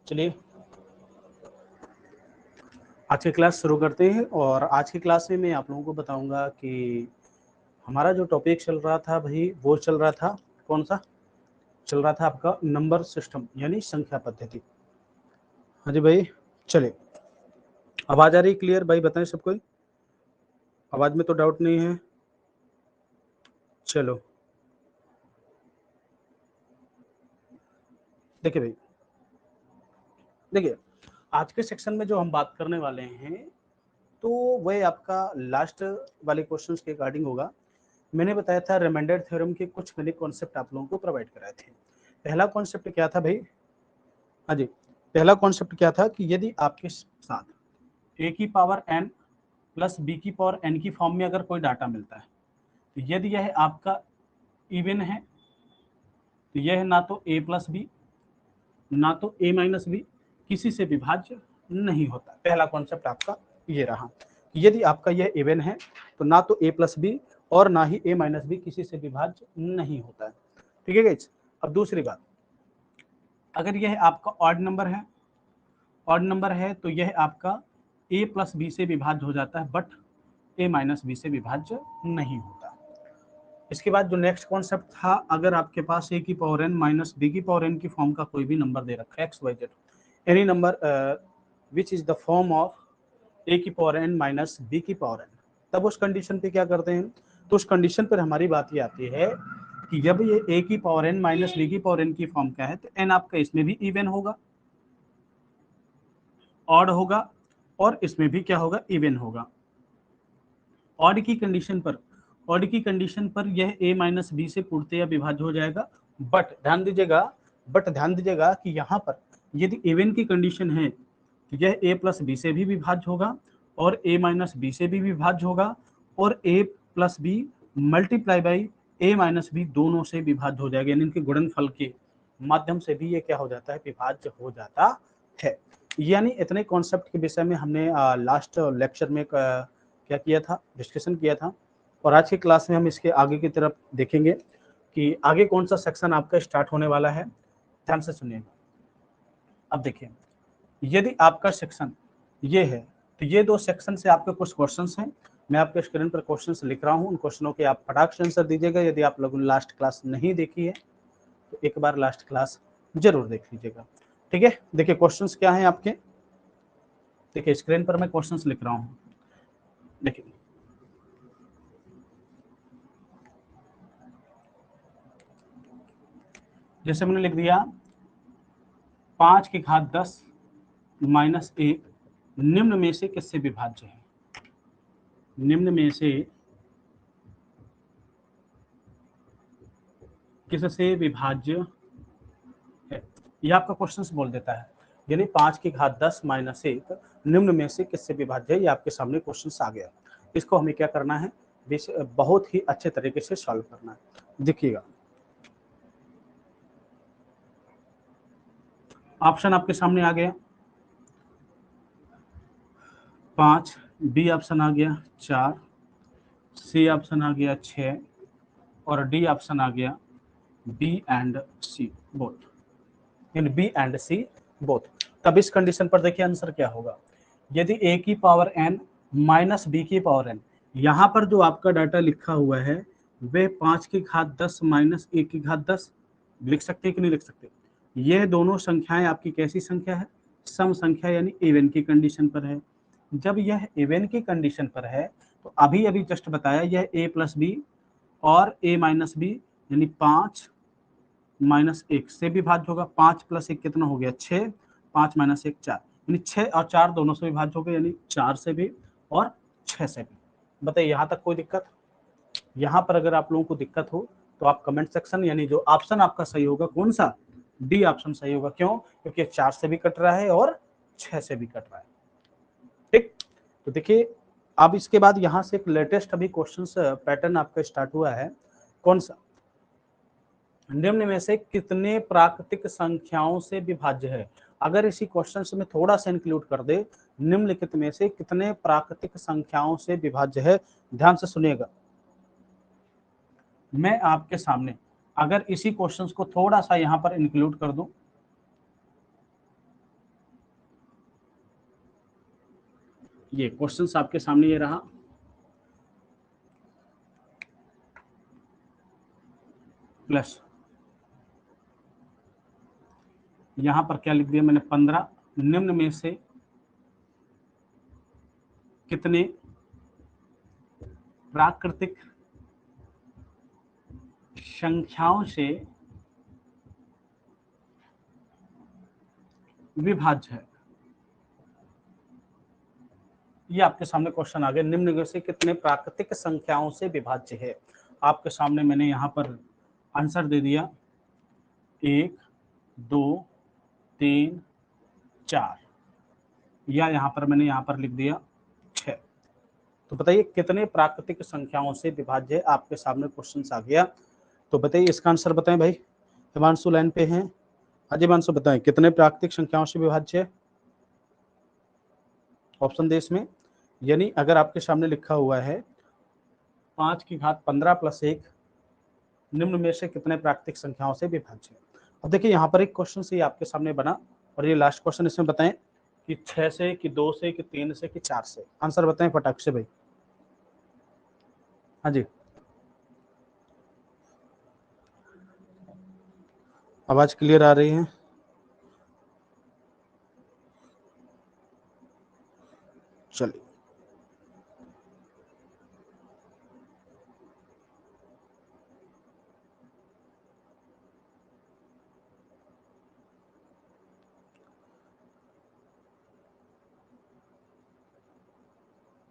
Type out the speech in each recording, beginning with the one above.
चलिए आज की क्लास शुरू करते हैं। और आज की क्लास में मैं आप लोगों को बताऊंगा कि हमारा जो टॉपिक चल रहा था भाई वो चल रहा था, कौन सा चल रहा था आपका नंबर सिस्टम यानी संख्या पद्धति। हाँ जी भाई, चलिए आवाज आ रही क्लियर? भाई बताएं सबको, आवाज में तो डाउट नहीं है? चलो देखिए भाई, देखिए आज के सेक्शन में जो हम बात करने वाले हैं तो वह आपका लास्ट वाले क्वेश्चंस के अकॉर्डिंग होगा। मैंने बताया था रिमाइंडर थ्योरम के कुछ मैंने कॉन्सेप्ट आप लोगों को प्रोवाइड कराए थे। पहला कॉन्सेप्ट क्या था भाई? हाँ जी, पहला कॉन्सेप्ट क्या था कि यदि आपके साथ ए की पावर एन प्लस बी की पावर एन की फॉर्म में अगर कोई डाटा मिलता है तो यदि यह आपका इवन है तो यह ना तो ए प्लस बी ना तो ए माइनस बी किसी से विभाज्य नहीं होता। पहला कॉन्सेप्ट आपका ये रहा, यदि आपका यह इवन है तो ना तो ए प्लस बी और ना ही ए माइनस बी किसी से विभाज्य नहीं होता है। ठीक है गाइस। अब दूसरी बात, अगर यह आपका ऑड नंबर है, ऑड नंबर है तो यह आपका ए प्लस बी से विभाज्य हो जाता है बट ए माइनस बी से विभाज्य नहीं होता। इसके बाद जो नेक्स्ट कॉन्सेप्ट था, अगर आपके पास ए की पावर एन माइनस बी की पावर एन की फॉर्म का कोई भी नंबर दे रखा है X Y Z, any number which is the form of A की पावर एन माइनस बी की पावर एन, तब उस कंडीशन पे क्या करते हैं? तो उस कंडीशन पर हमारी बात ये आती है कि जब ये ए की पावर एन माइनस बी की पावर एन की फॉर्म क्या है तो एन आपका इसमें भी इवन होगा, ऑड होगा और इसमें भी क्या होगा? इवन होगा। ऑड की कंडीशन पर, ऑड की कंडीशन पर यह a माइनस बी से पूर्णतया विभाज्य हो जाएगा। बट ध्यान दीजिएगा कि यहाँ पर यदि इवन की कंडीशन है तो यह a प्लस बी से भी विभाज्य होगा और a माइनस बी से भी विभाज्य होगा और a plus B multiply by a minus B दोनों से विभाज्य हो जाएगा, यानी इनके गुणनफल के माध्यम से भी ये क्या हो जाता है? विभाज्य हो जाता है। यानी इतने कॉन्सेप्ट के विषय में हमने लास्ट लेक्चर में क्या किया था? डिस्कशन किया था। और आज की क्लास में हम इसके आगे की तरफ देखेंगे कि आगे कौन सा सेक्शन आपका स्टार्ट होने वाला है। ध्यान से सुनिएगा। अब देखिए, यदि आपका सेक्शन ये है तो ये दो सेक्शन से आपके कुछ क्वेश्चंस हैं। मैं आपके स्क्रीन पर क्वेश्चंस लिख रहा हूँ, उन क्वेश्चनों के आप फटाक से आंसर दीजिएगा। यदि आप लोगों ने लास्ट क्लास नहीं देखी है तो एक बार लास्ट क्लास जरूर देख लीजिएगा। ठीक है, देखिए क्वेश्चंस क्या हैं आपके। देखिए स्क्रीन पर मैं क्वेश्चंस लिख रहा हूँ। देखिए जैसे मैंने लिख दिया 5 की घात 10 माइनस 1 निम्न में से किससे विभाज्य है? निम्न में से किससे विभाज्य है? यह आपका क्वेश्चन बोल देता है, यानी 5 की घात 10 माइनस 1 निम्न में से किससे विभाज्य है। ये आपके सामने क्वेश्चन आ गया। इसको हमें क्या करना है? बहुत ही अच्छे तरीके से सॉल्व करना है। देखिएगा ऑप्शन आपके सामने आ गया 5, बी ऑप्शन आ गया 4, सी ऑप्शन आ गया 6 और डी ऑप्शन आ गया B and C both, in B and C both. तब इस कंडीशन पर देखिए आंसर क्या होगा। यदि a की पावर n माइनस बी की पावर n, यहाँ पर जो आपका डाटा लिखा हुआ है वे 5 की घात 10 माइनस 1 की घात 10 लिख सकते हैं कि नहीं लिख सकते? यह दोनों संख्याएं आपकी कैसी संख्या है? सम संख्या यानी इवन की कंडीशन पर है। जब यह इवन की कंडीशन पर है तो अभी अभी जस्ट बताया यह a प्लस बी और a माइनस बी यानी 5 माइनस 1 से विभाज्य होगा। 5 प्लस 1 कितना हो गया? 6, 5 माइनस 1 4, यानी 6 और 4 दोनों से विभाज्य हो गए, यानी 4 से भी और 6 से भी। बताइए यहाँ तक कोई दिक्कत? यहाँ पर अगर आप लोगों को दिक्कत हो तो आप कमेंट सेक्शन, यानी जो ऑप्शन आपका सही होगा कौन सा? डी ऑप्शन सही होगा। क्यों? क्योंकि 4 से भी कट रहा है और 6 से भी कट रहा है। ठीक, तो देखिए अब इसके बाद यहाँ से एक लेटेस्ट अभी क्वेश्चन पैटर्न आपका स्टार्ट हुआ है। कौन सा? निम्न में से कितने प्राकृतिक संख्याओं से विभाज्य है? अगर इसी क्वेश्चन में थोड़ा सा इंक्लूड कर दे, निम्नलिखित में से कितने प्राकृतिक संख्याओं से विभाज्य है? ध्यान से सुनिएगा। मैं आपके सामने अगर इसी क्वेश्चन को थोड़ा सा यहाँ पर इंक्लूड कर दूं, ये क्वेश्चंस आपके सामने ये रहा, प्लस यहां पर क्या लिख दिया मैंने 15, निम्न में से कितने प्राकृतिक संख्याओं से विभाज्य है। ये आपके सामने क्वेश्चन आ गया, निम्न में से कितने प्राकृतिक संख्याओं से विभाज्य है। आपके सामने मैंने यहां पर आंसर दे दिया 1 2 3 4, या यहां पर मैंने यहां पर लिख दिया 6। तो बताइए कितने प्राकृतिक संख्याओं से विभाज्य है, आपके सामने क्वेश्चन आ गया। तो बताइए इसका आंसर बताएं भाई। हिमांशु लाइन पे हैं, अजय हिमांशु बताएं कितने प्राकृतिक संख्याओं से विभाज्य है। ऑप्शन दे इसमें, यानी अगर आपके सामने लिखा हुआ है 5 की घात 15 प्लस 1 निम्न में से कितने प्राकृतिक संख्याओं से विभाज्य है। अब देखिए यहाँ पर एक क्वेश्चन से आपके सामने बना, और ये लास्ट क्वेश्चन इसमें बताएं कि 6 से, कि 2 से, कि 3 से, कि 4 से। आंसर बताएं फटाक से भाई। हाँ जी, आवाज क्लियर आ रही है? चलिए,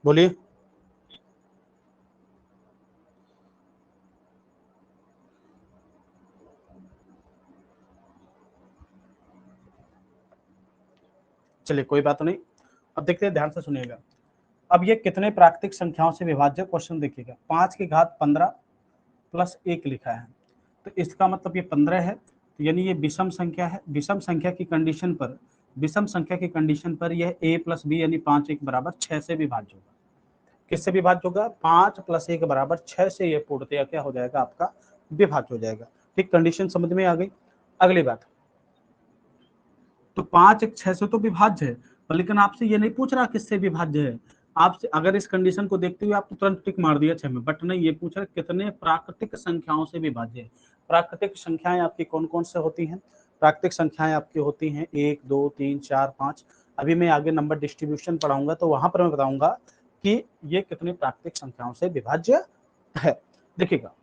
बोलिए। चलिए कोई बात नहीं, अब देखते हैं, ध्यान से सुनिएगा। अब ये कितने प्राकृतिक संख्याओं से विभाज्य क्वेश्चन देखिएगा। 5 की घात 15 प्लस 1 लिखा है, तो इसका मतलब ये 15 है, तो यानी ये विषम संख्या है। विषम संख्या की कंडीशन पर, विषम संख्या की कंडीशन पर यह a प्लस बी यानी 5 1 बराबर 6 से विभाज्य होगा। किससे विभाज्य होगा? 5 प्लस 1 बराबर 6 से ये पूर्णतया क्या हो जाएगा? आपका विभाज्य हो जाएगा। ठीक, कंडीशन समझ में आ गई। अगली बात, तो 5 1 6 से तो विभाज्य है, पर लेकिन आपसे ये नहीं पूछ रहा किससे विभाज्य है। आपसे अगर इस कंडीशन को देखते हुए आप तो तुरंत टिक मार दिया 6 में, बट नहीं, ये पूछ रहा है कितने प्राकृतिक संख्याओं से विभाज्य है। प्राकृतिक संख्याएं आपकी कौन कौन से होती हैं? प्राकृतिक संख्याएं आपकी होती हैं 1 2 3 4 5। अभी मैं आगे नंबर डिस्ट्रीब्यूशन पढ़ाऊंगा तो वहां पर मैं बताऊंगा कि ये कितनी प्राकृतिक संख्याओं से विभाज्य है। देखिएगा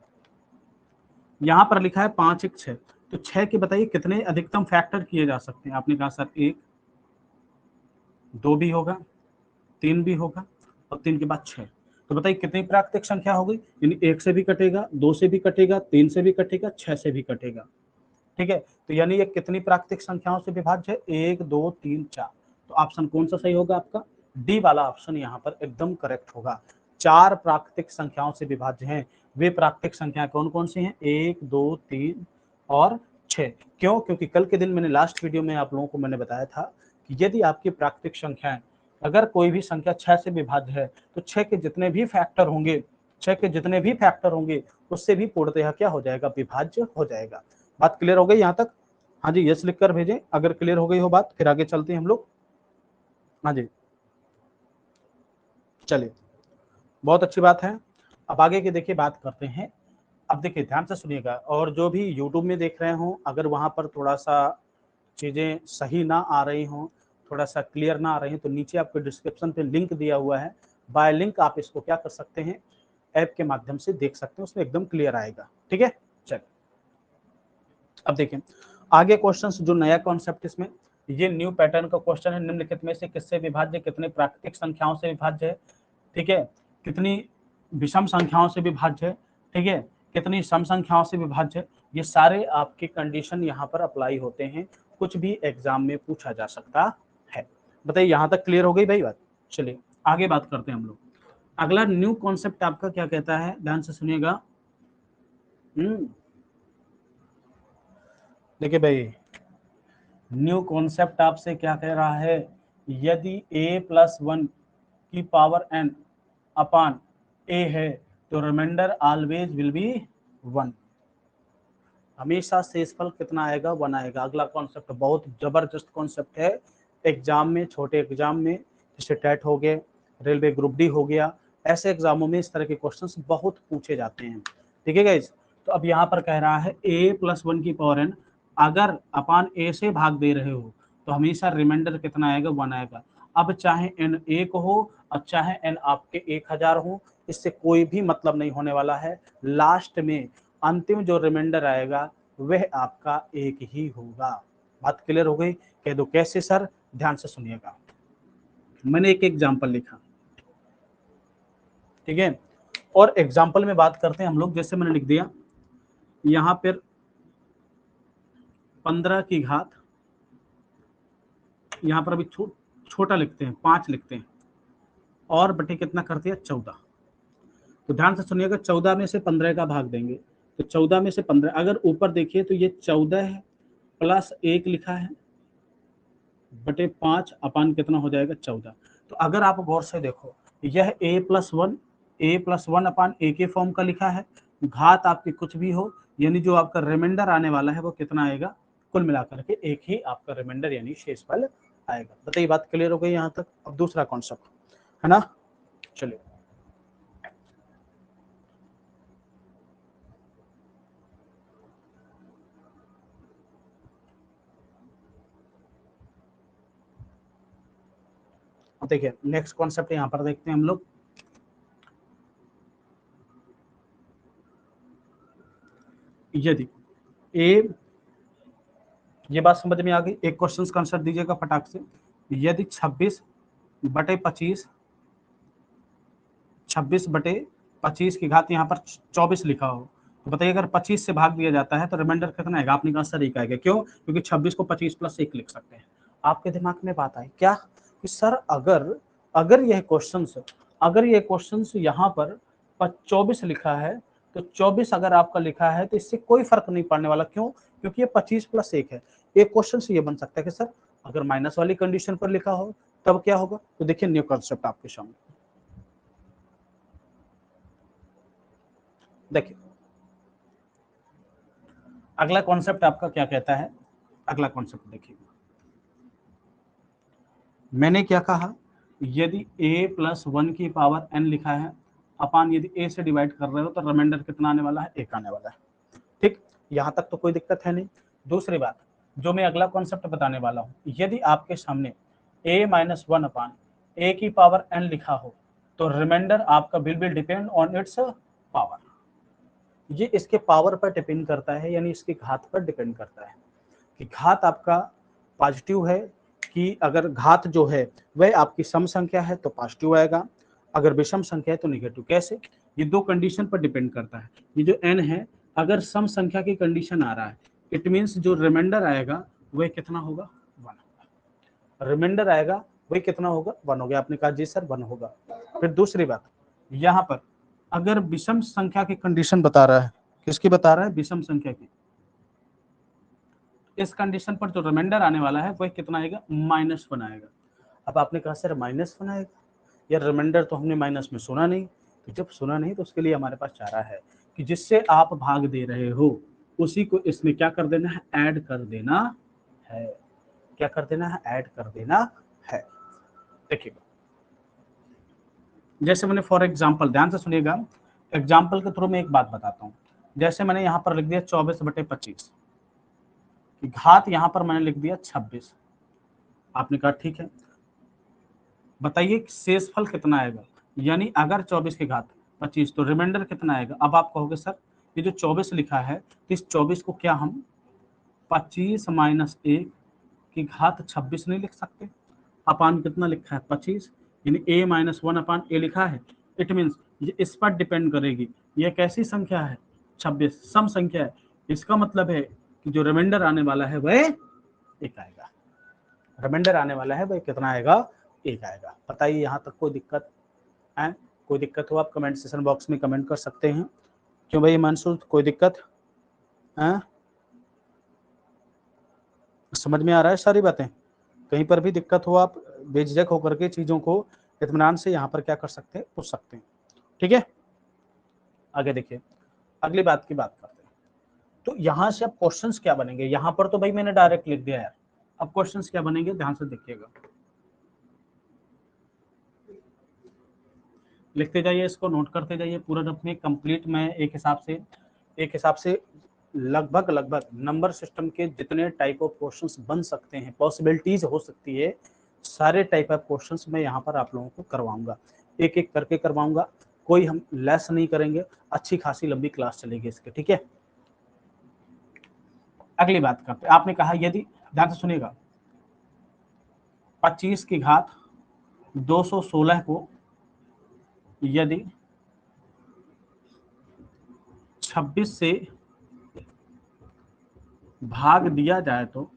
यहाँ पर लिखा है 5 1 6, तो 6 के बताइए कितने अधिकतम फैक्टर किए जा सकते हैं। आपने कहा सर 1 2 भी होगा, 3 भी होगा, और 3 के बाद 6। तो बताइए कितनी प्राकृतिक संख्या हो गई? यानी 1 से भी कटेगा, 2 से भी कटेगा, 3 से भी कटेगा, 6 से भी कटेगा। ठीक है, तो यानी ये कितनी प्राकृतिक संख्याओं से विभाज्य है? 1 2 3 4। तो ऑप्शन कौन सा सही होगा आपका? डी वाला ऑप्शन यहाँ पर एकदम करेक्ट होगा। 4 प्राकृतिक संख्याओं से विभाज्य हैं। वे प्राकृतिक संख्याएं कौन कौन सी हैं? 1 2 3 और 6। क्यों? क्योंकि कल के दिन मैंने लास्ट वीडियो में आप लोगों को मैंने बताया था कि यदि आपकी प्राकृतिक संख्याएं, अगर कोई भी संख्या 6 से विभाज्य है तो 6 के जितने भी फैक्टर होंगे, 6 के जितने भी फैक्टर होंगे उससे भी पूर्णतः क्या हो जाएगा? विभाज्य हो जाएगा। बात क्लियर हो गई यहाँ तक? हाँ जी, यस लिखकर भेजें अगर क्लियर हो गई हो बात, फिर आगे चलते हैं हम लोग। हाँ जी, चलिए, बहुत अच्छी बात है। अब आगे की देखिए बात करते हैं। अब देखिए ध्यान से सुनिएगा, और जो भी यूट्यूब में देख रहे हो, अगर वहां पर थोड़ा सा चीजें सही ना आ रही हो, थोड़ा सा क्लियर ना आ रही हो, तो नीचे आपको डिस्क्रिप्शन पे लिंक दिया हुआ है, बाय लिंक आप इसको क्या कर सकते हैं? ऐप के माध्यम से देख सकते हैं, उसमें एकदम क्लियर आएगा। ठीक है, चलिए अब देखें आगे क्वेश्चन, जो नया कॉन्सेप्ट इसमें, ये न्यू पैटर्न का क्वेश्चन है। निम्नलिखित में से किससे विभाज्य? कितने प्राकृतिक संख्याओं से विभाज्य है? ठीक है, कितनी विषम संख्याओं से विभाज्य है? ठीक है, कितनी सम संख्याओं से विभाज्य है? ये सारे आपके कंडीशन यहाँ पर अप्लाई होते हैं, कुछ भी एग्जाम में पूछा जा सकता है। बताइए यहाँ तक क्लियर हो गई भाई बात? चलिए आगे बात करते हैं हम लोग। अगला न्यू कॉन्सेप्ट आपका क्या कहता है? ध्यान से सुनिएगा। देखिए भाई, न्यू कॉन्सेप्ट आपसे क्या कह रहा है? यदि a प्लस 1 की पावर n अपान a है तो रिमाइंडर ऑलवेज विल बी 1। हमेशा शेषफल कितना आएगा? 1 आएगा। अगला कॉन्सेप्ट बहुत जबरदस्त कॉन्सेप्ट है, एग्जाम में, छोटे एग्जाम में, जैसे टेट हो गए, रेलवे ग्रुप डी हो गया, ऐसे एग्जामों में इस तरह के क्वेश्चंस बहुत पूछे जाते हैं। ठीक है गाइस, तो अब यहाँ पर कह रहा है a+1 की पावर n, अगर अपान a से भाग दे रहे हो तो हमेशा रिमाइंडर कितना आएगा, 1 आएगा। अब चाहे n 1 हो और चाहे n आपके 1000 हो, इससे कोई भी मतलब नहीं होने वाला है। लास्ट में अंतिम जो रिमाइंडर आएगा वह आपका 1 ही होगा। बात क्लियर हो गई? कह दो कैसे सर, ध्यान से सुनिएगा। मैंने एक एग्जाम्पल लिखा, ठीक है, और एग्जाम्पल में बात करते हैं हम लोग। जैसे मैंने लिख दिया यहां पर 15 की घात, यहां पर अभी छोटा लिखते हैं, 5 लिखते हैं, और बटे कितना करते हैं, 14। तो ध्यान से सुनिएगा, 14 में से 15 का भाग देंगे तो 14 में से 15, अगर ऊपर देखिए तो ये 14 है प्लस 1 लिखा है बटे 5 अपान कितना हो जाएगा, 14। तो अगर आप गौर से देखो, यह a+1 अपान a के फॉर्म का लिखा है, घात आपकी कुछ भी हो, यानी जो आपका रिमाइंडर आने वाला है वो कितना आएगा, कुल मिलाकर के एक ही आपका रिमाइंडर यानी शेषफल आएगा। बताइए बात क्लियर हो गई यहाँ तक? अब दूसरा कॉन्सेप्ट है ना, चलिए देखिए नेक्स्ट कॉन्सेप्ट यहाँ पर देखते हैं हम लोग। यदि ए, ये बात समझ में आ गई? एक क्वेश्चन का आंसर दीजिएगा फटाक से। यदि 26/25 26/25 की घात यहाँ पर 24 लिखा हो, तो बताइए अगर 25 से भाग दिया जाता है तो रिमाइंडर कितना आएगा? आपने कहा सर 1 आएगा। क्यों? क्योंकि 26 को 25 + 1 लिख सकते हैं। आपके दिमाग में बात आई क्या कि सर अगर अगर यह क्वेश्चन यहाँ पर 24 लिखा है, तो 24 अगर आपका लिखा है तो इससे कोई फर्क नहीं पड़ने वाला। क्यों? क्योंकि ये 25 + 1 है। एक क्वेश्चन से ये बन सकता है कि सर अगर माइनस वाली कंडीशन पर लिखा हो तब क्या होगा? तो देखिए न्यू कॉन्सेप्ट आपके सामने, देखिए अगला कॉन्सेप्ट आपका क्या कहता है। अगला कॉन्सेप्ट देखिए, मैंने क्या कहा, यदि a+1 की पावर n लिखा है अपान यदि a से डिवाइड कर रहे हो तो रिमाइंडर कितना आने वाला है, 1 आने वाला है। ठीक, यहां तक तो कोई दिक्कत है नहीं। दूसरी बात जो मैं अगला कॉन्सेप्ट बताने वाला हूं, यदि आपके सामने a-1 अपान a की पावर n लिखा हो तो रिमाइंडर आपका will depend on it's power. ये इसके पावर पर डिपेंड करता है, यानी इसकी घात पर डिपेंड करता है कि घात आपका पॉजिटिव है कि अगर घात जो है वह आपकी सम संख्या है तो पॉजिटिव आएगा, अगर विषम संख्या है तो निगेटिव। कैसे? ये दो कंडीशन पर डिपेंड करता है। ये जो n है, अगर सम संख्या की कंडीशन आ रहा है, इट मीन्स जो रिमाइंडर आएगा वह कितना होगा, 1 होगा। रिमाइंडर आएगा वही कितना होगा, 1 हो गया। आपने कहा जी सर 1 होगा। फिर दूसरी बात, यहाँ पर अगर विषम संख्या की कंडीशन बता रहा है, किसकी बता रहा है, विषम संख्या की, इस कंडीशन पर जो रिमाइंडर आने वाला है वह कितना आएगा, -1 आएगा। अब आपने कहा सर -1 आएगा, यार रिमाइंडर तो हमने माइनस में सुना नहीं। तो जब सुना नहीं तो उसके लिए हमारे पास चारा है कि जिससे आप भाग दे रहे हो उसी को इसमें क्या कर देना है, ऐड कर देना है। क्या कर देना है, ऐड कर देना है। देखिए जैसे मैंने फॉर एग्जाम्पल, ध्यान से सुनिएगा, एग्जाम्पल के थ्रू मैं एक बात बताता हूँ। जैसे मैंने यहाँ पर लिख दिया 24/25 की घात, यहाँ पर मैंने लिख दिया 26। आपने कहा ठीक है, बताइए शेषफल कितना आएगा, यानी अगर 24 की घात 25 तो रिमाइंडर कितना आएगा। अब आप कहोगे सर ये जो 24 लिखा है तो इस 24 को क्या हम 25 - 1 की घात 26 नहीं लिख सकते? अपान कितना लिखा है, 25, यानी a-1 अपान a लिखा है। इट मीन्स ये इस पर डिपेंड करेगी। ये कैसी संख्या है, 26 सम संख्या है। इसका मतलब है कि जो रिमाइंडर आने वाला है वह 1 आएगा। रिमाइंडर आने वाला है वह कितना आएगा, 1 आएगा। बताइए यहाँ तक कोई दिक्कत है? कोई दिक्कत हो आप कमेंट सेशन बॉक्स में कमेंट कर सकते हैं। क्यों भाई हिमांशु, कोई दिक्कत है? समझ में आ रहा है सारी बातें? कहीं पर भी दिक्कत हो आप बेझिझक होकर के चीज़ों को इत्मीनान से यहाँ पर क्या कर सकते हैं, पूछ सकते हैं। ठीक है, आगे देखिए अगली बात की बात करते हैं। तो यहाँ से अब क्वेश्चंस क्या बनेंगे, यहाँ पर तो भाई मैंने डायरेक्ट लिख दिया यार। अब क्वेश्चंस क्या बनेंगे, ध्यान से देखिएगा। लिखते जाइए, इसको नोट करते जाइए पूरा अपने कंप्लीट। मैं एक हिसाब से लगभग लगभग नंबर सिस्टम के जितने टाइप ऑफ क्वेश्चंस बन सकते हैं, पॉसिबिलिटीज हो सकती है, सारे टाइप ऑफ क्वेश्चंस मैं यहाँ पर आप लोगों को करवाऊंगा, एक एक करके करवाऊंगा, कोई हम लेस नहीं करेंगे, अच्छी खासी लंबी क्लास चलेगी इसके, ठीक है। अगली बात करते, आपने कहा यदि, ध्यान से सुनिएगा, 25 की घात 216 को यदि 26 से भाग दिया जाए तो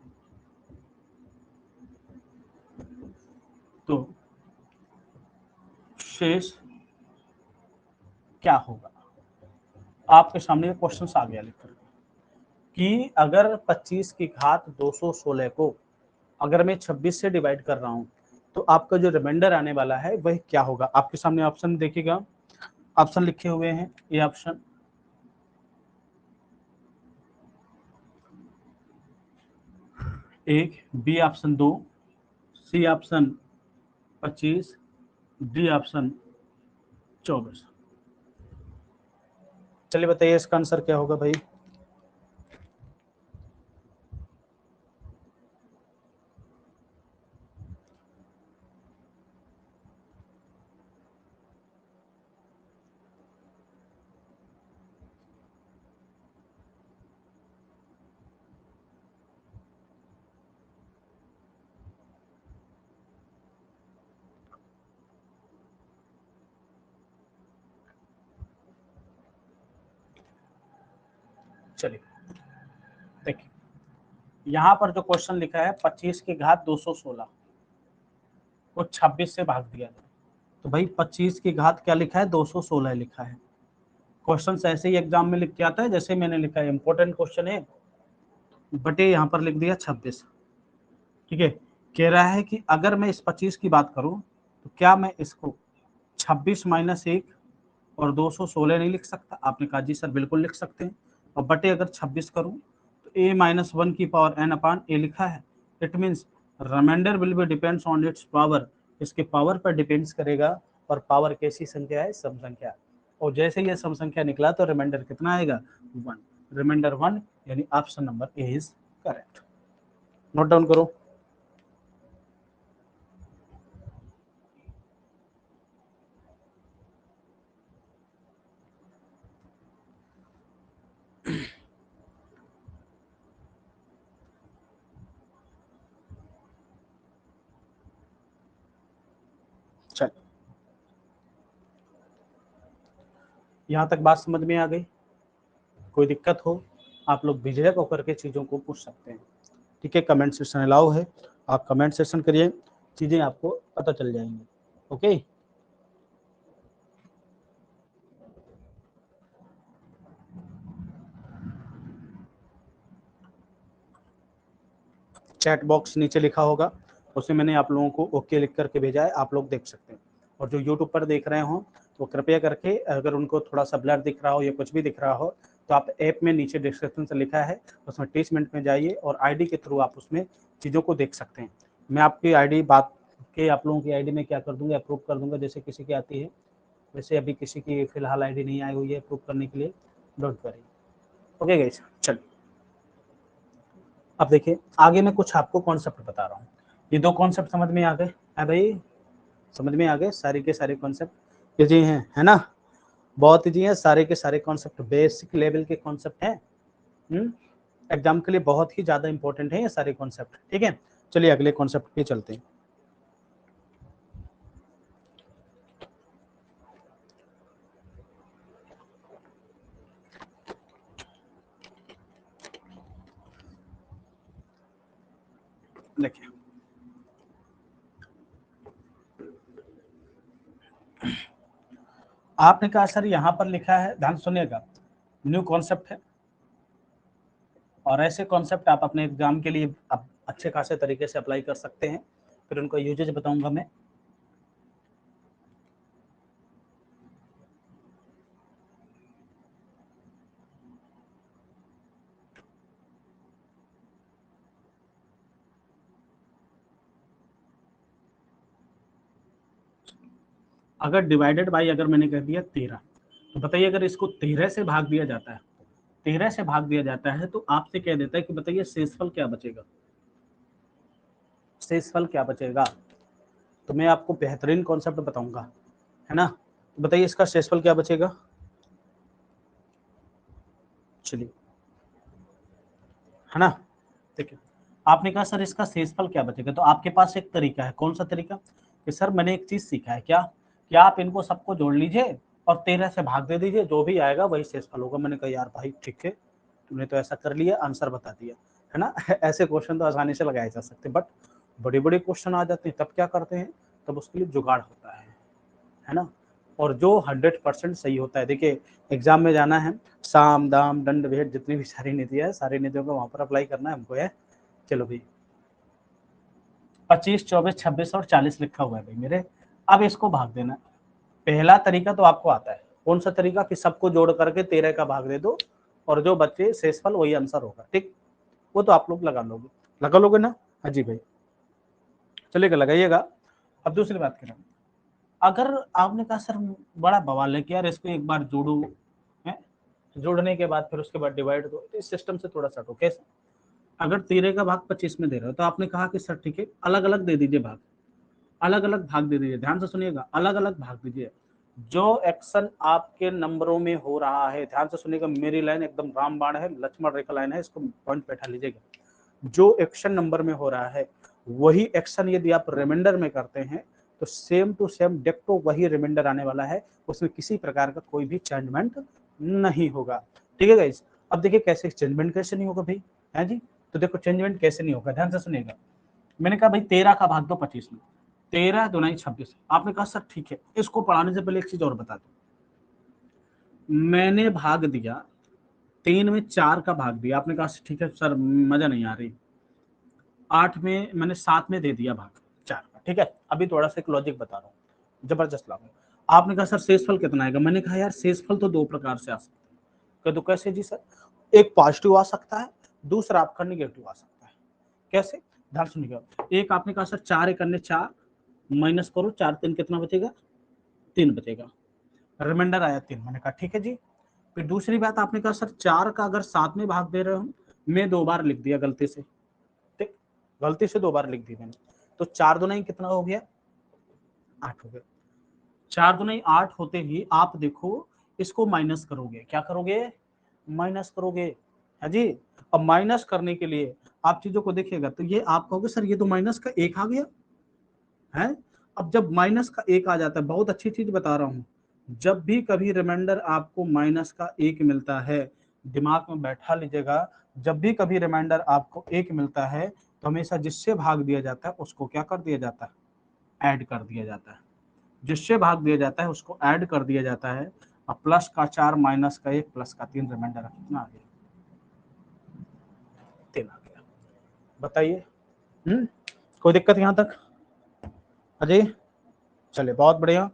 शेष क्या होगा। आपके सामने क्वेश्चन आ गया लिखकर कि अगर 25 की घात 216 को अगर मैं 26 से डिवाइड कर रहा हूं तो आपका जो रिमाइंडर आने वाला है वह क्या होगा। आपके सामने ऑप्शन देखिएगा, ऑप्शन लिखे हुए हैं, ये ऑप्शन एक, B option 2, C option 25, D option 24। चलिए बताइए इसका आंसर क्या होगा भाई। चलिए देखिए, यहाँ पर जो क्वेश्चन लिखा है 25 की घात 216 को 26 से भाग दिया जाए, तो भाई 25 की घात क्या लिखा है, 216 लिखा है। क्वेश्चन ऐसे ही एग्जाम में लिख के आता है जैसे मैंने लिखा है, इंपॉर्टेंट क्वेश्चन है, बटे यहाँ पर लिख दिया 26, ठीक है। कह रहा है कि अगर मैं इस 25 की बात करूं तो क्या मैं इसको 26 माइनस 1 और 216 नहीं लिख सकता। आपने कहा जी सर बिल्कुल लिख सकते हैं। और बटे अगर 26 करूं तो a माइनस 1 की पावर n अपान ए लिखा है। It means remainder will be depends on it's power, इसके पावर पर डिपेंड्स करेगा, और पावर कैसी संख्या है, सम संख्या। और जैसे ये सम संख्या निकला तो रिमाइंडर कितना आएगा, 1, रिमाइंडर 1, यानी option number A is correct. Note down करो। चल, यहाँ तक बात समझ में आ गई। कोई दिक्कत हो आप लोग झिझक होकर के चीज़ों को पूछ सकते हैं, ठीक है। कमेंट सेक्शन अलाउ है, आप कमेंट सेक्शन करिए, चीज़ें आपको पता चल जाएंगी। ओके, चैट बॉक्स नीचे लिखा होगा, उसमें मैंने आप लोगों को ओके लिख करके भेजा है, आप लोग देख सकते हैं। और जो यूट्यूब पर देख रहे हो तो कृपया करके अगर उनको थोड़ा सा ब्लर दिख रहा हो या कुछ भी दिख रहा हो तो आप ऐप में नीचे डिस्क्रिप्शन से लिखा है उसमें टीचमेंट में जाइए और आईडी के थ्रू आप उसमें चीज़ों को देख सकते हैं। मैं आपकी आईडी बात के आप लोगों की आईडी में क्या कर दूंगा, अप्रूव कर दूंगा, जैसे किसी की आती है वैसे अभी किसी की फिलहाल आईडी नहीं आई हुई है अप्रूव करने के लिए, डोंट वरी। ओके गाइस, चलिए अब देखिए आगे मैं कुछ आपको कॉन्सेप्ट बता रहा हूँ। ये दो कॉन्सेप्ट समझ में आ गए है भाई, समझ में आ गए सारे के सारे कॉन्सेप्ट, ये जी हैं है ना, बहुत ही जी हैं, सारे के सारे कॉन्सेप्ट बेसिक लेवल के कॉन्सेप्ट हैं। एग्जाम के लिए बहुत ही ज्यादा इंपॉर्टेंट है ये सारे कॉन्सेप्ट, ठीक है। चलिए अगले कॉन्सेप्ट पे चलते हैं। देखिए आपने कहा सर यहाँ पर लिखा है, ध्यान सुनिएगा, न्यू कॉन्सेप्ट है, और ऐसे कॉन्सेप्ट आप अपने एग्जाम के लिए आप अच्छे खासे तरीके से अप्लाई कर सकते हैं। फिर उनको यूजेज बताऊंगा मैं। अगर डिवाइडेड बाई अगर मैंने कह दिया 13, तो बताइए अगर इसको 13 से भाग दिया जाता है, 13 से भाग दिया जाता है तो आपसे कह देता है कि बताइए शेषफल क्या बचेगा, शेषफल क्या बचेगा। तो मैं आपको बेहतरीन कॉन्सेप्ट बताऊंगा, है ना। तो बताइए इसका शेषफल क्या बचेगा। चलिए, है ना। देखिए, आपने कहा सर इसका शेषफल क्या बचेगा, तो आपके पास एक तरीका है। कौन सा तरीका, कि सर मैंने एक चीज सीखा है, क्या कि आप इनको सबको जोड़ लीजिए और 13 से भाग दे दीजिए, जो भी आएगा वही शेषफल होगा। मैंने कहा यार भाई ठीक है, तुमने तो ऐसा कर लिया, आंसर बता दिया, है ना। ऐसे क्वेश्चन तो आसानी से लगाए जा सकते, बट बड़े बड़े क्वेश्चन आ जाते हैं, तब क्या करते हैं, तब उसके लिए जुगाड़ होता है ना। और जो 100% सही होता है, देखिए एग्जाम में जाना है, साम दाम दंड भेद जितनी भी सारी नीतियां है, सारी नीतियों को वहां पर अप्लाई करना है हमको है। चलो भाई 25, 24, 26 और 40 लिखा हुआ है भाई मेरे। अब इसको भाग देना। पहला तरीका तो आपको आता है, कौन सा तरीका, कि सबको जोड़ करके 13 का भाग दे दो और जो बच्चे शेषफल वही आंसर होगा, ठीक। वो तो आप लोग लगा लोगे ना। हाँ जी भाई, चलेगा, लगाइएगा। अब दूसरी बात करें, अगर आपने कहा सर बड़ा बवाल है कि यार इसको एक बार जोड़ो, है, जोड़ने के बाद फिर उसके बाद डिवाइड दो, तो इस सिस्टम से थोड़ा सा हटो। कैसे, अगर 13 का भाग 25 में दे रहे हो तो आपने कहा कि सर ठीक है अलग अलग दे दीजिए भाग, अलग अलग भाग दे दीजिए, ध्यान से सुनिएगा, अलग अलग भाग दीजिए। जो एक्शन आपके नंबरों में हो रहा है, ध्यान से सुनिएगा, मेरी लाइन एकदम रामबाण है, लक्ष्मण रेखा लाइन है, इसको पॉइंट बैठा लीजिएगा। जो एक्शन नंबर में हो रहा है वही एक्शन यदि आप रिमाइंडर में करते हैं तो सेम टू सेम डिक्टो वही रिमाइंडर आने वाला है, उसमें किसी प्रकार का कोई भी चेंजमेंट नहीं होगा, ठीक है गाइस। अब देखिए कैसे चेंजमेंट कैसे नहीं होगा भाई, है जी। तो देखो चेंजमेंट कैसे नहीं होगा, ध्यान से सुनिएगा। मैंने कहा भाई 13 का भाग दो 25 में, 13 दूनी 26। आपने कहा सर ठीक है, इसको पढ़ाने से पहले एक चीज और बता दो। मैंने भाग दिया 3 में 4 का भाग दिया, आपने कहा ठीक है सर मजा नहीं आ रही। 8 में मैंने 7 में दे दिया भाग 4 का, ठीक है। अभी थोड़ा सा एक लॉजिक बता रहा हूँ, जबरदस्त लागू। आपने कहा सर शेषफल कितना आएगा, मैंने कहा यार शेषफल तो दो प्रकार से आ सकता है। कह दो कैसे जी सर, एक पॉजिटिव आ सकता है, दूसरा आपका निगेटिव आ सकता है। कैसे, ध्यान सुनिएगा। एक आपने कहा सर 4 एक अन्य 4 माइनस करो, 4 3 कितना बचेगा, 3 बचेगा, रिमाइंडर आया 3। मैंने कहा ठीक है जी। फिर दूसरी बात आपने कहा सर 4 का अगर 7 में भाग दे रहे हो, मैं 2 बार लिख दिया गलती से, ठीक, गलती से 2 बार लिख दी मैंने, तो 4 दूना कितना हो गया, 8 हो गया। 4 दूना 8 होते ही आप देखो इसको माइनस करोगे, क्या करोगे, माइनस करोगे, है जी। अब माइनस करने के लिए आप चीजों को देखिएगा, तो ये आप कहोगे सर ये तो माइनस का 1 आ गया है। अब जब माइनस का 1 आ जाता है, बहुत अच्छी चीज बता रहा हूं, जब भी कभी रिमाइंडर आपको माइनस का 1 मिलता है, दिमाग में बैठा लीजिएगा, जब भी कभी रिमाइंडर आपको 1 मिलता है तो हमेशा जिससे भाग दिया जाता है उसको क्या कर दिया जाता है, ऐड कर दिया जाता है। जिससे भाग दिया जाता है उसको ऐड कर दिया जाता है। अब प्लस का 4 माइनस का 1 प्लस का 3 रिमाइंडर कितना आ गया, 3 आ गया। बताइए, कोई दिक्कत यहाँ तक, अजय। चले बहुत बढ़िया,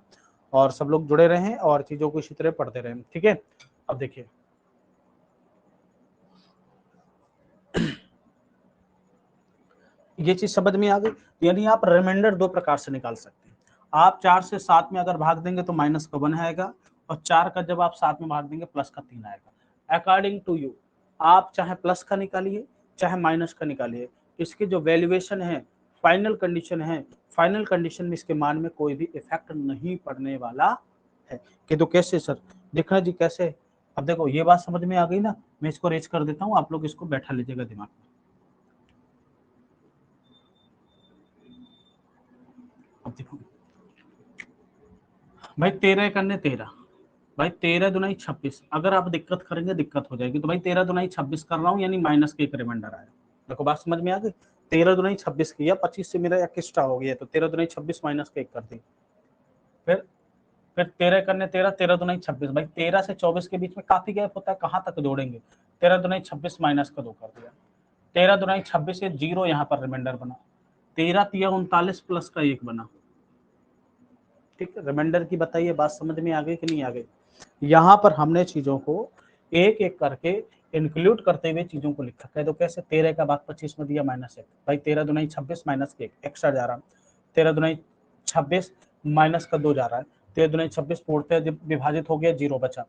और सब लोग जुड़े रहें और चीजों को इसी तरह पढ़ते रहें, ठीक है। अब देखिए ये चीज समझ में आ गई, यानी आप रिमाइंडर दो प्रकार से निकाल सकते हैं। आप 4 से 7 में अगर भाग देंगे तो माइनस का 1 आएगा, और 4 का जब आप 7 में भाग देंगे प्लस का 3 आएगा। अकॉर्डिंग टू यू, आप चाहे प्लस का निकालिए चाहे माइनस का निकालिए, इसकी जो वैल्यूएशन है, फाइनल कंडीशन है, फाइनल कंडीशन में इसके मान में कोई भी इफेक्ट नहीं पड़ने वाला है। कि तो कैसे सर, देखना जी कैसे। अब देखो ये बात समझ में आ गई ना, मैं इसको रेज कर देता हूँ, आप लोग इसको बैठा लीजिएगा दिमाग में। अब देखो भाई 13 करने 13, भाई 13 दुनाई 26, अगर आप दिक्कत करेंगे दिक्कत हो जाएगी। तो भाई 13 दुनाई 26 कर रहा हूँ, यानी माइनस के एक रिमाइंडर आया। देखो बात समझ में आ गई, 13 दुनाई 26 किया, 25 से मेरा एक्स्ट्रा हो गया, तो 13 दुनाई 26 माइनस के 1 कर दी। फिर फिर 13 करने 13, 13 दुनाई 26, भाई 13 से 24 के बीच में काफी गैप होता है, कहाँ तक जोड़ेंगे। 13 दुनाई 26 माइनस का 2 कर दिया, 13 दुनाई 26 से 0 यहाँ पर रिमाइंडर बना, 13 तिया 39 प्लस का 1 बना, ठीक है। रिमाइंडर की बताइए बात समझ में आ गई कि नहीं आ गई। यहाँ पर हमने चीजों को एक एक करके इंक्लूड करते हुए चीजों को लिखा। कह दो कैसे, 13 का भाग 25 में दिया -1, भाई 13 दुनाई 26 माइनस के 1 एक्स्ट्रा जा रहा, 13 दुनाई 26 माइनस का 2 जा रहा है, 13 दूनी 26 पूर्णतः विभाजित हो गया, 0 बचा।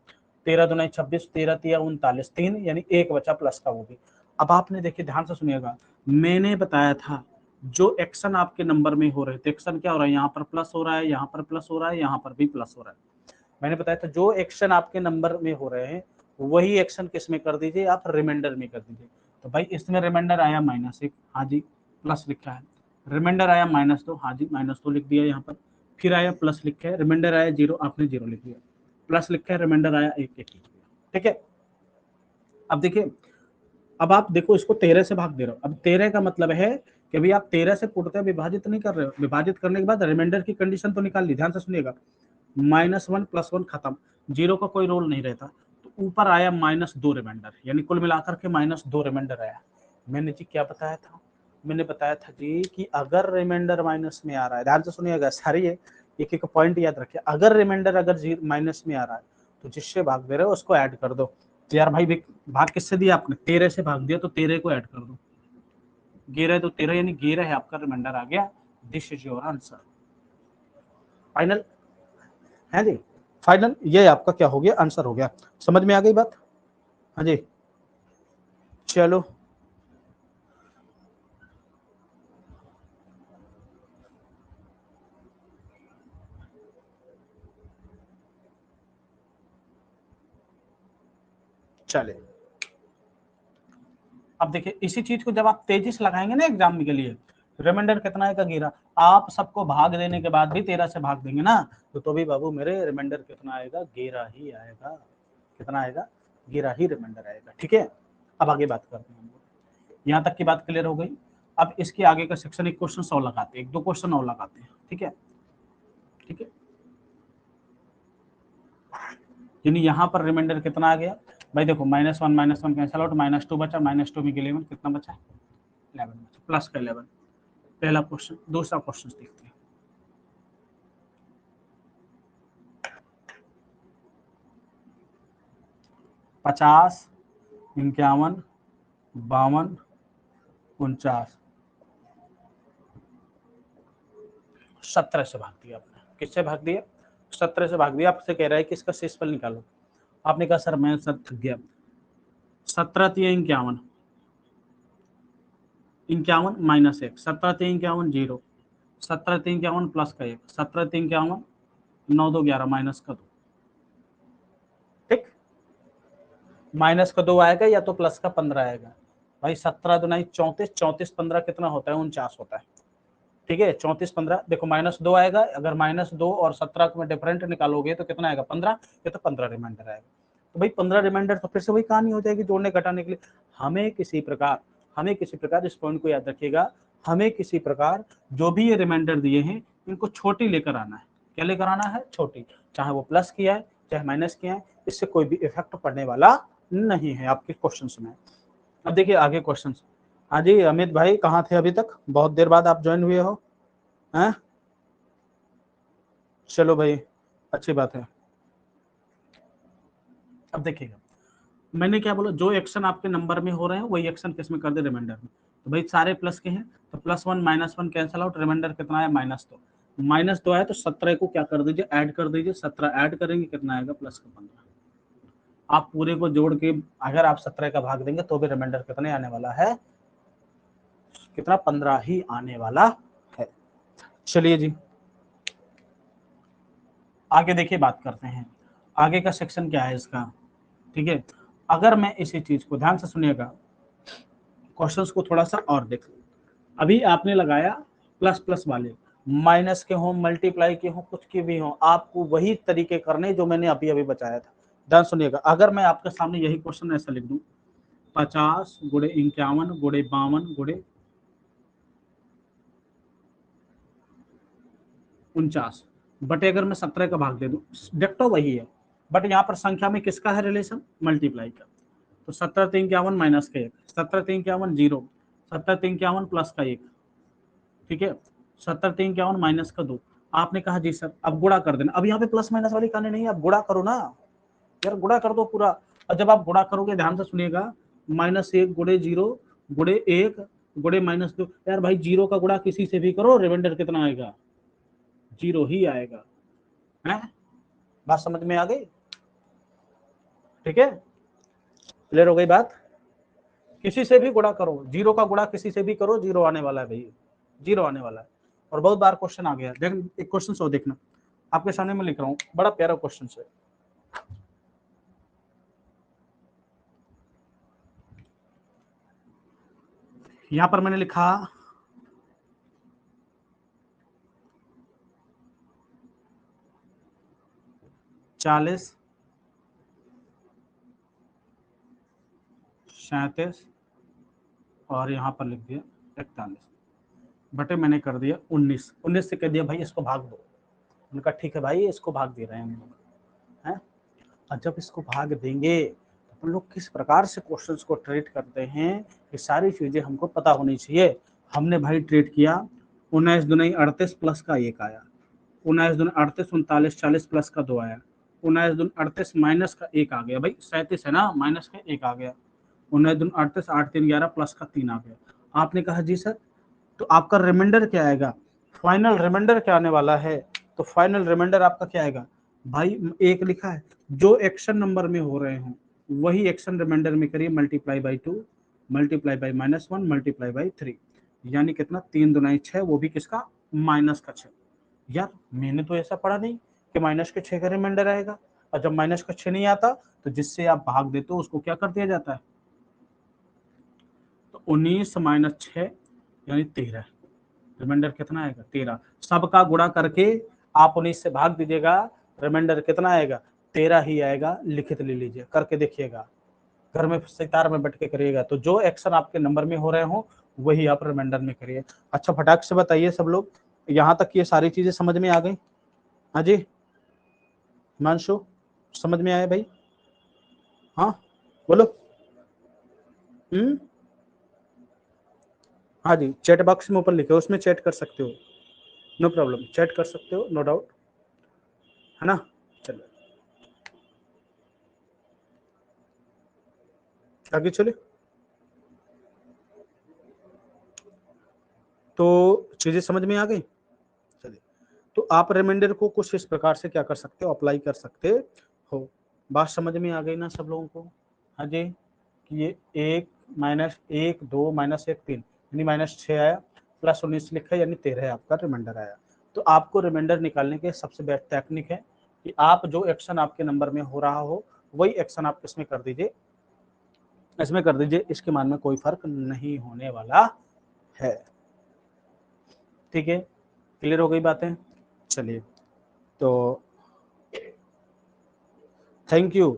13 दूनी 26, 13 तिया 39, 3 यानी 1 बचा प्लस का, वो भी। अब आपने देखिए ध्यान से सुनिएगा, मैंने बताया था जो एक्शन आपके नंबर में हो रहे थे, एक्शन क्या हो रहा है, यहाँ पर प्लस हो रहा है, यहाँ पर प्लस हो रहा है, यहाँ पर भी प्लस हो रहा है। मैंने बताया था जो एक्शन आपके नंबर में हो रहे हैं वही एक्शन किस में कर दीजिए, आप रिमाइंडर में कर दीजिए। तो भाई इसमें रिमाइंडर आया -1, हाँ जी प्लस लिखा है। रिमाइंडर आया -2, हाँ जी -2 लिख दिया यहाँ पर। फिर आया प्लस लिखा है, रिमाइंडर आया 0, आपने 0 लिख दिया। प्लस लिखा है, रिमाइंडर आया 1 लिख दिया। ठीक है, अब देखिए, अब आप देखो इसको 13 से भाग दे रहे हो। अब 13 का मतलब है कि अभी आप 13 से पूर्णतः विभाजित नहीं कर रहे हो, विभाजित करने के बाद रिमाइंडर की कंडीशन तो निकाल ली। ध्यान से सुनिएगा, -1 +1 खत्म, 0 का कोई रोल नहीं रहता। तो ऊपर आया -2 रिमाइंडर, यानी कुल मिलाकर के -2 रिमाइंडर आया। मैंने जी क्या बताया था, मैंने बताया था जी कि अगर रिमाइंडर माइनस में आ रहा है, ध्यान से सुनिएगा सारी एक एक पॉइंट याद रखिए, अगर रिमाइंडर अगर माइनस में आ रहा है तो जिससे भाग दे रहे हो उसको ऐड कर दो। तो यार भाई भाग किससे दिया आपने, 13 से भाग दिया, तो 13 को ऐड कर दो। 11 तो 13 यानी 11 है आपका रिमाइंडर आ गया। This is your answer. Final है जी, फाइनल, ये आपका क्या हो गया, आंसर हो गया। समझ में आ गई बात, हाँ जी। चलो चले, अब देखिए इसी चीज को जब आप तेजी से लगाएंगे ना एग्जाम के लिए, रिमाइंडर कितना आएगा 11, आप सबको भाग देने के बाद भी 13 से भाग देंगे ना, तो भी बाबू मेरे रिमाइंडर कितना आएगा, 11 ही आएगा। कितना आएगा, 11 ही रिमाइंडर आएगा। ठीक है, अब आगे बात करते हैं। यहाँ तक की बात क्लियर हो गई। अब इसके आगे का सेक्शन एक क्वेश्चन और लगाते हैं, एक दो क्वेश्चन और लगाते हैं। ठीक है, ठीक है, यानी यहाँ पर रिमाइंडर कितना आ गया भाई, देखो -1 कैंसिल आउट, -2 बचा, -2 में 11 कितना बचा, 11 बचा, प्लस का 11। पहला क्वेश्चन, दूसरा क्वेश्चन देखते हैं। पचास, 51, 52, 49, 17 से भाग दिया आपने। किससे भाग दिया, 17 से भाग दिया। आपसे कह रहा है कि इसका शेषफल निकालो। आपने कहा सर मैं थक गया। 17 3 51, 51 -1, 17 3 51 0, 17 3 51 प्लस का 1, 17 3 51, 9 2 11 माइनस का 2। ठीक, माइनस का 2 आएगा या तो प्लस का 15 आएगा। भाई 17 दुनाई 34, 34 15 कितना होता है, 49 होता है। ठीक है, 34 15, देखो -2 आएगा, अगर -2 और 17 में डिफरेंट निकालोगे तो कितना आएगा, 15, ये तो 15 रिमाइंडर आएगा। तो भाई 15 रिमाइंडर, तो फिर से वही कहानी हो जाएगी जोड़ने घटाने के लिए। हमें किसी प्रकार इस पॉइंट को याद रखिएगा, हमें किसी प्रकार जो भी ये रिमाइंडर दिए हैं इनको छोटी लेकर आना है। क्या लेकर आना है, छोटी, चाहे वो प्लस किया है चाहे माइनस किया है, इससे कोई भी इफेक्ट पड़ने वाला नहीं है आपके क्वेश्चन में। अब देखिए आगे क्वेश्चन। हाँ जी अमित भाई, कहाँ थे अभी तक, बहुत देर बाद आप ज्वाइन हुए हो हैं? चलो भाई, अच्छी बात है। अब देखिएगा, मैंने क्या बोला, जो एक्शन आपके नंबर में हो रहे हैं वही एक्शन किस में कर दे, रिमाइंडर में। तो भाई सारे प्लस के हैं, तो +1 -1 कैंसिल आउट, रिमाइंडर कितना है, -2। -2 है तो 17 को क्या कर दीजिए, ऐड कर दीजिए। 17 ऐड करेंगे कितना आएगा, प्लस का 15। आप पूरे को जोड़ के अगर आप 17 का भाग देंगे तो भी रिमाइंडर कितने आने वाला है, कितना, 15 ही आने वाला है। चलिए जी आगे देखिए, बात करते हैं आगे का सेक्शन क्या है इसका। ठीक है, अगर मैं इसी चीज को ध्यान से सुनिएगा, क्वेश्चंस को थोड़ा सा और देख, अभी आपने लगाया प्लस प्लस वाले, माइनस के हो, मल्टीप्लाई के हो, कुछ के भी हो, आपको वही तरीके करने जो मैंने अभी अभी बताया था। ध्यान सुनिएगा, अगर मैं आपके सामने यही क्वेश्चन ऐसा लिख दूं, 50 गुणे 51 गुणे 52 गुणे 49 बटे अगर मैं 17 का भाग दे दूं, डेक्टो वही है, बट यहाँ पर संख्या में किसका है रिलेशन, मल्टीप्लाई का। तो 17 3 51 माइनस का 1, 17 3 51 0, 17 3 51 प्लस का 1। ठीक है, 17 3 51 माइनस का 2। आपने कहा जी सर अब गुणा कर देना, अब यहाँ पे प्लस माइनस वाली कहानी नहीं है, अब गुणा करो ना यार, गुणा कर दो पूरा। और जब आप गुणा करोगे ध्यान से सुनिएगा, -1 गुणे 0 गुणे 1 गुणे -2, यार भाई 0 का गुणा किसी से भी करो, रिमाइंडर कितना आएगा, 0 ही आएगा है। बात समझ में आ गई? ठीक है, क्लियर हो गई बात? किसी से भी गुणा करो, जीरो का गुणा किसी से भी करो, जीरो आने वाला है भाई, जीरो आने वाला है। और बहुत बार क्वेश्चन आ गया, देख एक क्वेश्चन सो देखना, आपके सामने मैं लिख रहा हूँ, बड़ा प्यारा क्वेश्चन है। यहां पर मैंने लिखा 40, 37 और यहाँ पर लिख दिया 41 बटे मैंने कर दिया 19। 19 से कह दिया भाई इसको भाग दो। उनका ठीक है भाई, इसको भाग दे रहे हैं हम लोग, हैं? और जब इसको भाग देंगे तो अपन लोग किस प्रकार से क्वेश्चंस को ट्रीट करते हैं, ये सारी चीजें हमको पता होनी चाहिए। हमने भाई ट्रीट किया 19 दूनी 38 प्लस का 1 आया, 19 दूनी 38, 39, 40 प्लस का 2 आया, 19 दूनी 38 माइनस का 1 आ गया, भाई 37 है ना, माइनस का 1 आ गया, 19 दूनी 38, 8 3 11 प्लस का 3 आ गया। आपने कहा जी सर तो आपका रिमाइंडर क्या आएगा, फाइनल रिमाइंडर क्या आने वाला है? तो फाइनल रिमाइंडर आपका क्या आएगा भाई, एक लिखा है जो एक्शन नंबर में हो रहे हैं वही एक्शन रिमाइंडर में करिए, multiply by 2 multiply by -1 multiply by 3, यानी कितना 3 दूनी 6, वो भी किसका, माइनस का 6। यार मैंने तो ऐसा पढ़ा नहीं कि माइनस के 6 का रिमाइंडर आएगा, और जब माइनस का 6 नहीं आता तो जिससे आप भाग देते हो उसको क्या कर दिया जाता है, तो 19 माइनस 6 यानी 13, रिमाइंडर कितना आएगा 13। सबका गुणा करके आप 19 से भाग दीजिएगा, रिमाइंडर कितना आएगा 13 ही आएगा, लिखित ले लीजिए, करके देखिएगा, घर में सितार में बैठ के करिएगा, तो जो एक्शन आपके नंबर में हो रहे हो वही आप रिमाइंडर में करिए। अच्छा फटाक से बताइए सब लोग, यहाँ तक ये सारी चीजें समझ में आ गई? हाँ जी हिमांशु, समझ में आया भाई? हाँ बोलो। हाँ जी, चैट बॉक्स में ऊपर लिखे उसमें चैट कर सकते हो, नो प्रॉब्लम, चैट कर सकते हो, नो डाउट, है ना? चलो आगे चले। तो चीजें समझ में आ गई? चलिए, तो आप रिमाइंडर को कुछ इस प्रकार से क्या कर सकते हो, अप्लाई कर सकते हो। बात समझ में आ गई ना सब लोगों को? हाँ जी, कि ये 1 माइनस 1 2 माइनस 1 3 यानी -6 आया, प्लस 19 लिखा यानी 13 आपका रिमाइंडर आया। तो आपको रिमाइंडर निकालने के सबसे बेस्ट टेक्निक है कि आप जो एक्शन आपके नंबर में हो रहा हो वही एक्शन आप इसमें कर दीजिए, इसमें कर दीजिए, इसके मान में कोई फर्क नहीं होने वाला है। ठीक है, क्लियर हो गई बातें? चलिए, तो थैंक यू,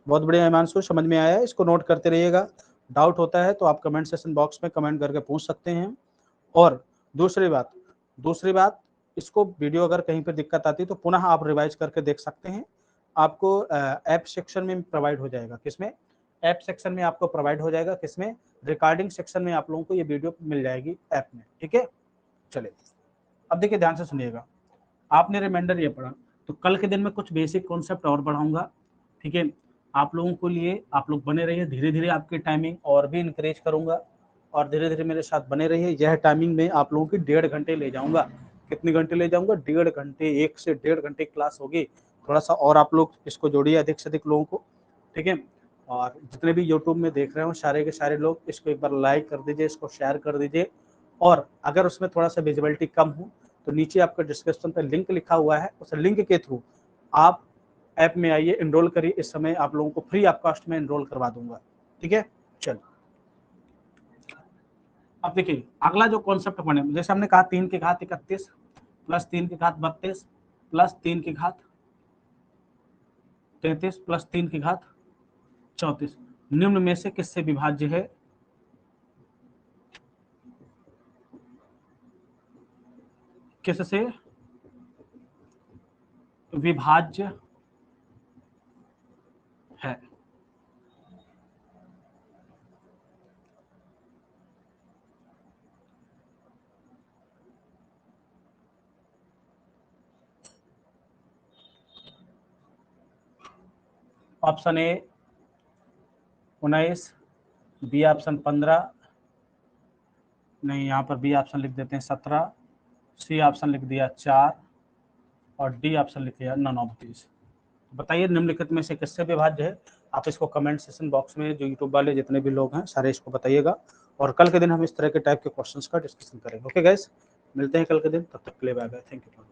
बहुत बढ़िया हिमांशु, समझ में आया, इसको नोट करते रहिएगा, डाउट होता है तो आप कमेंट सेक्शन बॉक्स में कमेंट करके पूछ सकते हैं। और दूसरी बात इसको वीडियो अगर कहीं पर दिक्कत आती है तो पुनः आप रिवाइज करके देख सकते हैं, आपको ऐप सेक्शन में प्रोवाइड हो जाएगा, किसमें, ऐप सेक्शन में आपको प्रोवाइड हो जाएगा, किसमें, रिकॉर्डिंग सेक्शन में आप लोगों को ये वीडियो मिल जाएगी ऐप में। ठीक है, चलिए अब देखिए ध्यान से सुनिएगा, आपने रिमाइंडर ये पढ़ा, तो कल के दिन में कुछ बेसिक कॉन्सेप्ट और पढ़ाऊंगा। ठीक है, आप लोगों को लिए आप लोग बने रहिए, धीरे धीरे आपकी टाइमिंग और भी इंकरेज करूंगा, और धीरे धीरे मेरे साथ बने रहिए। यह टाइमिंग में आप लोगों की 1.5 घंटे ले जाऊंगा। कितने घंटे ले जाऊंगा? 1.5 घंटे, 1 से 1.5 घंटे क्लास होगी। थोड़ा सा और आप लोग इसको जोड़िए अधिक से अधिक लोगों को। ठीक है, और जितने भी यूट्यूब में देख रहे हो सारे के सारे लोग इसको एक बार लाइक कर दीजिए, इसको शेयर कर दीजिए, और अगर उसमें थोड़ा सा विजिबिलिटी कम हो तो नीचे आपका डिस्क्रिप्शन पे लिंक लिखा हुआ है, उस लिंक के थ्रू आप ऐप में आइए, एनरोल करिए। इस समय आप लोगों को फ्री ऑफ कॉस्ट में एनरोल करवा दूंगा। ठीक है, चलो अब देखिए अगला जो कॉन्सेप्ट बने, जैसे हमने कहा 3 की घात 31 प्लस 3 की घात 32 प्लस 3 की घात 33 प्लस 3 की घात 34 निम्न में से किससे विभाज्य है? किससे विभाज्य है? ऑप्शन ए 19, बी ऑप्शन 15, नहीं यहाँ पर बी ऑप्शन लिख देते हैं 17, सी ऑप्शन लिख दिया 4, और डी ऑप्शन लिख लिया नन ऑफ दीज। बताइए निम्नलिखित में से किससे विभाज्य है? आप इसको कमेंट सेशन बॉक्स में जो यूट्यूब वाले जितने भी लोग हैं सारे इसको बताइएगा, और कल के दिन हम इस तरह के टाइप के क्वेश्चंस का डिस्कशन करेंगे। ओके गाइस, मिलते हैं कल के दिन, तब तक के लिए बाय बाय, थैंक यू।